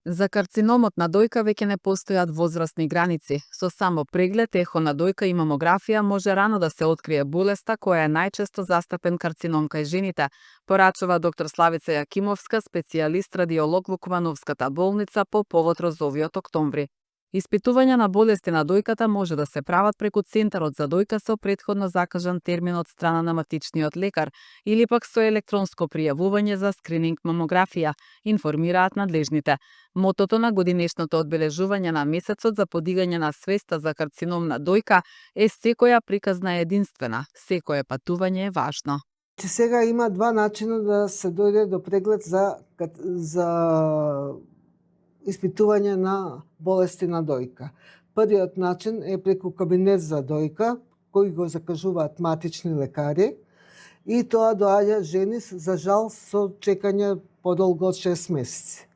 За карциномот на дојка веќе не постојат возрастни граници. Со само преглед, ехо на дојка и мамографија може рано да се открие болеста која е најчесто застапен карцином кај жените, порачува доктор Славица Јакимовска, специјалист радиолог во Кумановската болница по повод Розовиот октомври. Испитување на болести на дојката може да се прават преку Центарот за дојка со претходно закажан термин од страна на матичниот лекар или пак со електронско пријавување за скрининг мамографија, информираат надлежните. Мотото на годинешното одбележување на месецот за подигање на свеста за карцином на дојка е секоја приказна е единствена, секое патување е важно. Сега има два начина да се дојде до преглед за испитување на болести на дојка. Првиот начин е преку кабинет за дојка, кој го закажуваат матични лекари, и тоа доаѓа жени, за жал, со чекање подолго од 6 месеци.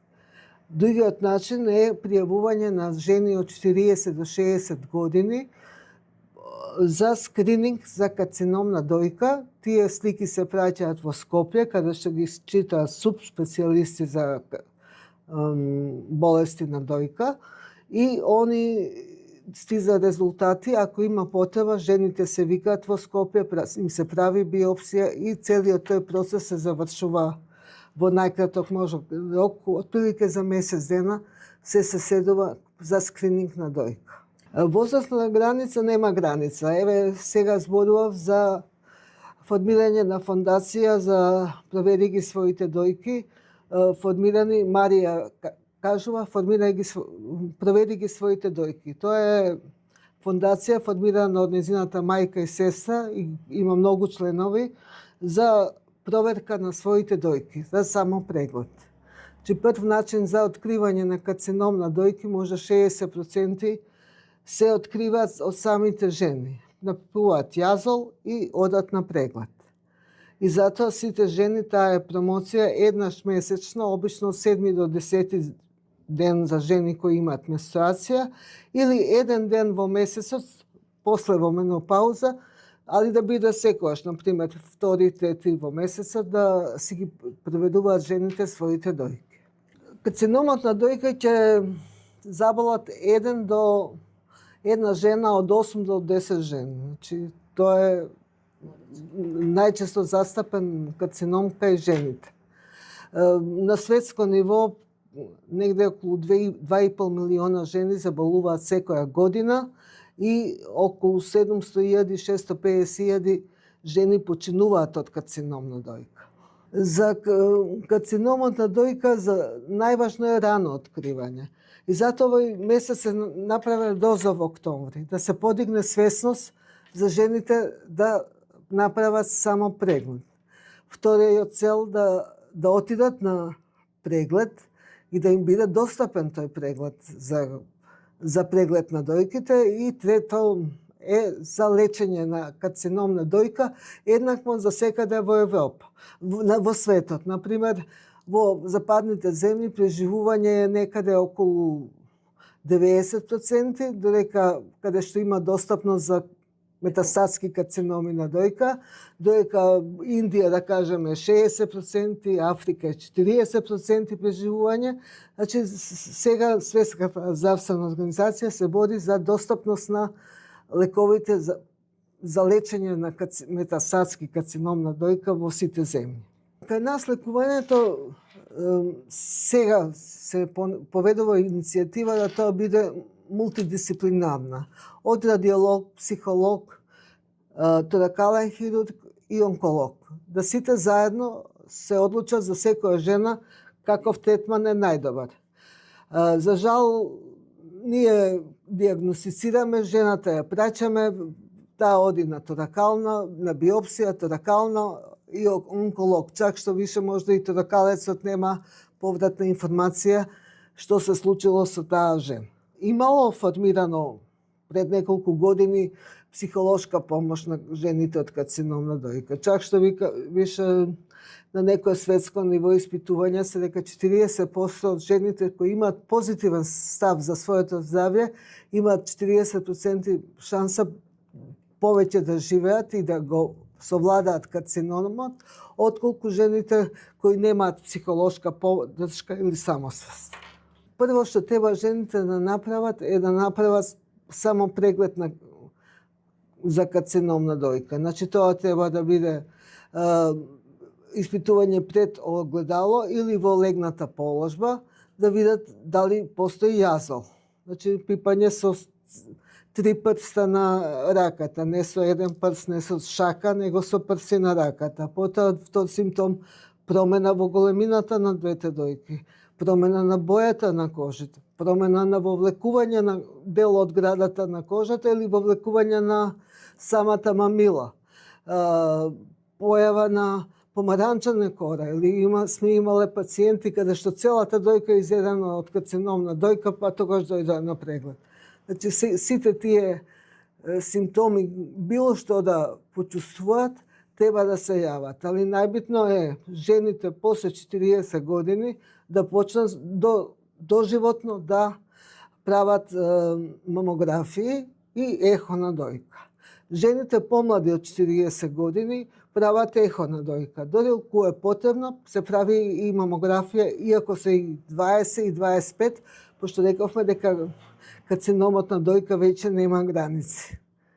Другиот начин е пријавување на жени од 40 до 60 години за скрининг за карцином на дојка. Тие слики се праќаат во Скопје, каде што ги читаат субспецијалисти за болести на дојка, и они стиза резултати. Ако има потреба, жените се викаат во Скопје, им се прави биопсија и целиот тој процес се завршува во најкраток можен рок, отприлike за месец дена се седува за скрининг на дојка. Возрастна граница нема граница. Еве сега зборував за формирање на фондација за провери ги своите дојки. Формирани, Марија кажува, провери ги своите дојки. Тоа е фондација формирана од нејзината мајка и сестра и има многу членови за проверка на своите дојки, за само преглед. Прв начин за откривање на карцином на дојки може 60% се откриваат од самите жени. Напиваат јазол и одат на преглед. И затоа сите жени, таа е промоција еднаш месечно, обично 7 до 10 ден за жени кои имаат менструација, или еден ден во месецот, после во менопауза, али да биде секојаш, например, 2-3 во месецот, да си ги проведуваат жените своите дојки. Карциномот на дојка ќе заболат една жена од 8 до 10 жени. Значи, тоа е најчесто застапен карцином кај жените. На светско ниво негде околу 2,5 милиона жени заболуваат секоја година и околу 700.000-650.000 жени починуваат од карцином на дојка. За карциномот на дојка најважно е рано откривање. И затоа овој месец се направи доза во октомври, да се подигне свесност за жените да направат само преглед. Вториот цел да отидат на преглед и да им биде достапен тој преглед за преглед на дојките, и трето е за лечење на карцином на дојка еднакво за секаде во Европа, во светот. Например, во западните земји преживување е некаде околу 90%, додека каде што има достапност за метастатски карциноми на дојка, додека Индија, да кажеме, 60%, Африка е 40% преживување. Значи, сега Светската здравствена организација се бори за достапност на лековите за лечење на метастатски карцином на дојка во сите земји. Кај нас лекувањето сега се поведува иницијатива да тоа биде мултидисциплинарна. Од радиолог, психолог, торакален хирург и онколог. Да сите заедно се одлучат за секоја жена каков третман е најдобар. За жал, ние диагностицираме, жената ја праќаме, таа оди на торакална, на биопсија, торакална и онколог. Чак што више можда и торакалецот нема повратна информација што се случило со таа жена. Имало формирано пред неколку години психолошка помош на жените од карцином на дојка. Чак што више на некој светско ниво испитувања се дека 40% од жените кои имаат позитивен став за своето здравје имаат 40% шанса повеќе да живеат и да го совладаат карциномот, отколку жените кои немаат психолошка поддршка или самосвест. прво што треба жените да направат е да направат само преглед за карцином на дојка. Значи тоа треба да биде испитување пред огледало или во легната положба, да видат дали постои јазол. Значи пипање со 3 прста на раката, не со еден прст, не со шака, него со прсти на раката. Потоа втор симптом промена во големината на двете дојки, промена на бојата на кожата, промена на вовлекување на дел од градата на кожата или вовлекување на самата мамила, појава на помаранчена кора, или сме имале пациенти каде што целата дојка изедена од карцином на дојка, па тогаш дојдоа на преглед. Значи сите тие симптоми, било што да почувствуваат, треба да се јават. Али најбитно е жените после 40 години да почнат доживотно да прават мамографии и ехо на дојка. Жените помлади од 40 години прават ехо на дојка. Дори кога е потребно, се прави и мамографија, иако се и 20 и 25, пошто рековме дека карциномот на дојка веќе нема граници.